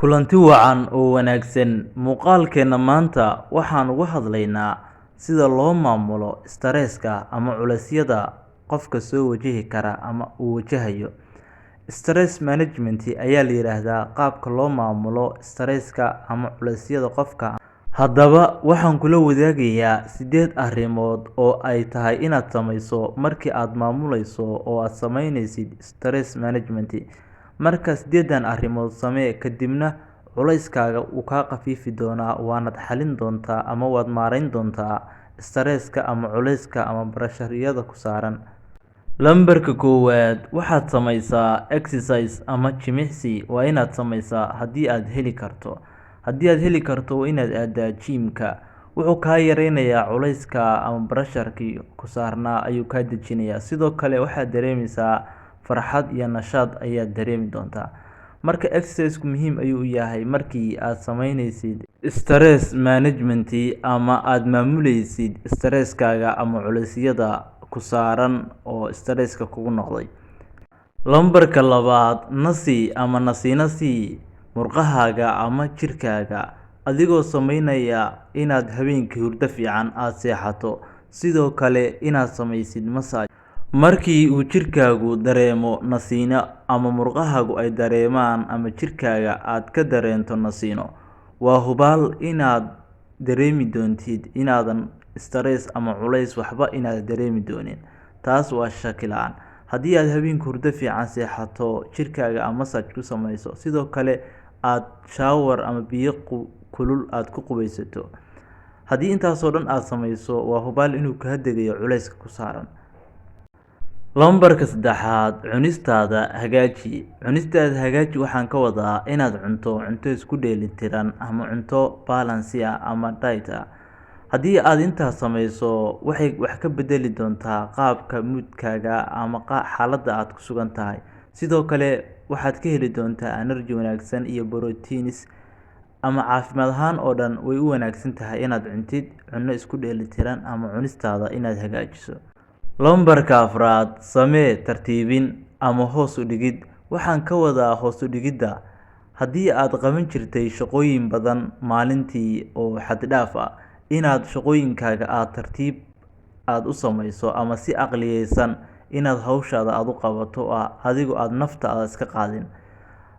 Kulanti wacan oo wanaagsan. Muuqaalkeena maanta waxaan uga hadlaynaa sida loo maamulo stresska ama culeysyada qofka soo wajihi kara ama uu wajahayo. Stress management ayaa la yiraahdaa qaabka loo maamulo stresska ama culeysyada qofka. Haddaba waxaan kula wadaagayaa 8 arrimood oo ay tahay inaad sameyso markii aad maamulayso oo aad sameynaysid stress management. Marka 8 arrimood samee kadibna culeyskaaga uu ka khafiifi doonaa waanaad xalin doontaa ama waad maareyn doontaa stresska ama culeyska ama barashariyada ku saaran. Lambarka koowaad waxaad sameysaa exercise ama jimicsi waa inaad sameysaa haddii aad heli karto. Haddii aad heli karto waa inaad aadaa gym-ka. Wuxuu kaa yareynayaa culeyska ama barasharkii ku saarnaa ayuu kaa dejinayaa. Sidoo kale waxaad dareemeysaa farxad iyo nashaad ayaad dareemi doontaa. Marka exercise-ku muhiim ayuu u yahay markii aad sameynaysid stress management ama aad maamulaysid stresskaaga ama culeysyada ku saaran oo stresska kugu noqday. Lambarka labaad nasi ama nasi murqahaaga ama jirkaaga adigoo sameynaya inaad habeenkii hurdo fiican aad seexato. Sidoo kale inaad sameysid massage markii uu jirkaagu dareemo nasiino ama murqahaagu ay dareemaan ama jirkaaga aad ka dareento nasiino, waa hubaal inaad dareemi doontid inaadan stress ama culeys waxba inaad dareemi doonin. Taas waa shaki la'aan. Haddii aad habeenkii hurdo fiican seexato, jirkaaga ama massage ku sameyso, sidoo kale aad shower ama biyo kulul aad ku qubeysato. Haddii intaasoo dhan aad sameyso, waa hubaal inuu kaa degayo culeyska ku saaran. Lambarka saddexaad cunistaada hagaaji. Cunistaada hagaaji waxaan ka wadaa inaad cunto isku dheelitiran ama cunto balance ama diet ah. Haddii aad intaas sameyso, waxay wax ka bedeli doontaa qaabka moodkaaga ama xaaladda aad ku sugan tahay. Sidoo kale waxaad ka heli doontaa energy wanaagsan iyo proteins ama caafimaad ahaan oo dhan way u wanaagsan tahay inaad cuntid cunno isku dheelitiran ama cunistaada inaad hagaajiso. Lambarka afraad samee tartiibin ama hoos u dhigid. Waxaan ka wadaa hoos u dhigidda. Haddii aad qaban jirtay shaqooyin badan maalintii oo xad dhaaf ah, inaad shaqooyinkaaga aad tartiib aad u sameyso ama si aqliyeysan inaad hawshaada aad u qabato adigoo aad naftaada iska qaadin.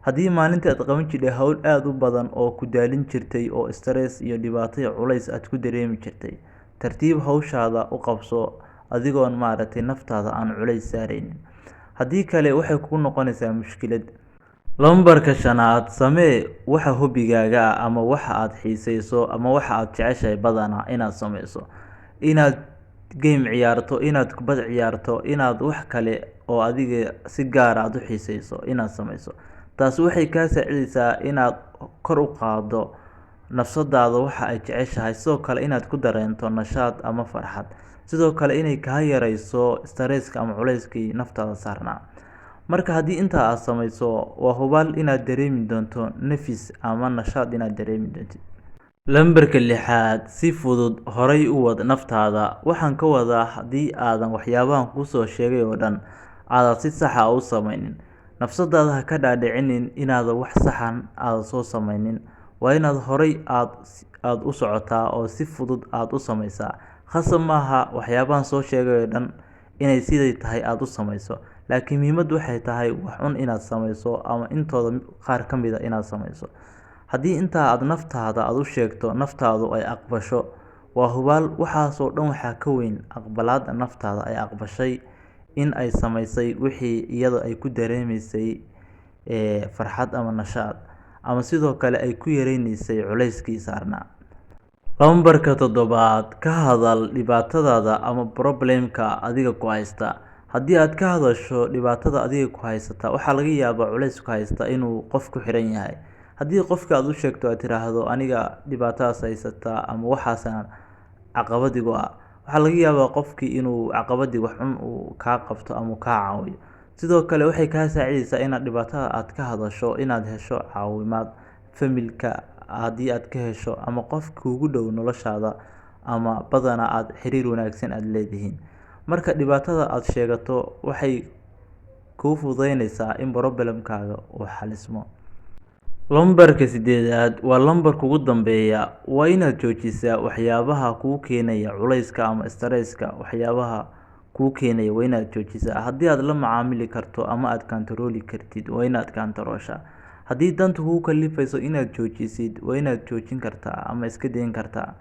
Haddii maalintii aad qaban jirtay hawl aad u badan oo ku daalin jirtay oo stress iyo dhibaato iyo culeys aad ku dareemi jirtay, tartiib hawshaada u qabso adigoon naftaada aan culeys saareynin. Haddii kale waxay kugu noqonaysaa mushkilad. Lambarka shanaad samee waxa hobigaaga ah ama waxa aad xiiseyso ama waxa aad jeceshahay badanaa inaad sameyso. Inaad game ciyaarto, inaad kubad ciyaarto, inaad wax kale oo adiga si gaar ah aad u xiiseyso inaad sameyso. Taas waxay kaa saacidaysaa inaad kor u qaaddo nafsadaada waxa ay jeceshahay. Sidoo kale inaad ku dareento nashaad ama farxad. Sidoo kale inay kaa yareyso stresska ama culeyskii naftaada saarnaa. Marka haddii intaa aad sameyso, waa hubaal inaad dareemi doonto nafis ama nashaad inaad dareemi doontid. Lambarka lixaad si fudud horay u wad naftaada. Waxaan ka wadaa haddii aadan waxyaabahan ku soo sheegay oo dhan aad si sax ah u sameynin, nafsadaada ha ka dhaadhicinin inaadan wax saxan aad soo sameynin. Waa inaad horay aad u socotaa oo si fudud aad u sameysaa. Khasab maaha waxyaabahan soo sheegay oo dhan inay siday tahay aad u sameyso, laakiin muhiimaddu waxay tahay wax un inaad sameyso ama intooda qaar ka mid ah inaad sameyso. Haddii intaa aad naftaada aad u sheegto naftaadu ay aqbasho, waa hubaal waxaasoo dhan waxaa ka weyn aqbalaadda naftaada ay aqbashay in ay sameysay wixii iyada ay ku dareemaysay farxad ama nashaad, ama sidoo kale ay ku yareynaysay culeyskii saarnaa. Lambarka toddobaad ka hadal dhibaatadaada ama problemka adiga ku haysta. Haddii aad ka hadasho dhibaatada adiga ku haysata, waxaa laga yaabaa culeys ku haysta inuu qof ku xiran yahay. Haddii qofka aad u sheegto aad tiraahdo aniga dhibaatadaas haysata ama waxaasaan caqabadigu ah, waxaa laga yaabaa qofkii inuu caqabadii wax un uu kaa qabto ama kaa caawiyo. Sidoo kale waxay kaa saacidaysaa inaad dhibaatada aad ka hadasho inaad hesho caawimaad familka haddii aad ka hesho ama qofka kuugu dhow noloshaada ama badanaa aad xiriir wanaagsan aad leedihiin. Marka dhibaatada aad sheegato waxay kuu fududeynaysaa in problemkaaga uu xalismo. Lambarka sideedaad waa lambarka ugu dambeeya. Waa inaad joojisaa waxyaabaha kuu keenaya culayska ama stresska. Waxyaabaha kuu keenaya waa inaad joojisaa. Haddii aad la macaamili karto ama aad kantarooli kartid, waa inaad kantarooshaa. Haddii danta kugu kalifayso inaad joojisid, waa inaad joojin kartaa ama iska dayn kartaa.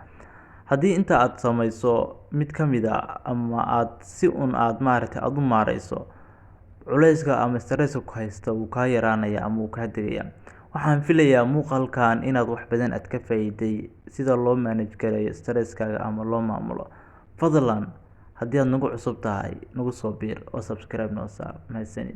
Haddii inta aad samayso mid ka mid ah ama aad si aad u maareyso, culayska ama stresska ku haysta wuu kaa yaraanaya ama wuu kaa degaya. Waxaan filayaa muuqaalkan inaad wax badan ka faa'iiday sida loo manage gareeyo stresskaaga ama loo maamulo. Fadlan haddii aad nagu cusub tahay, nagu soo biir oo subscribe noo saar. Mahadsanid.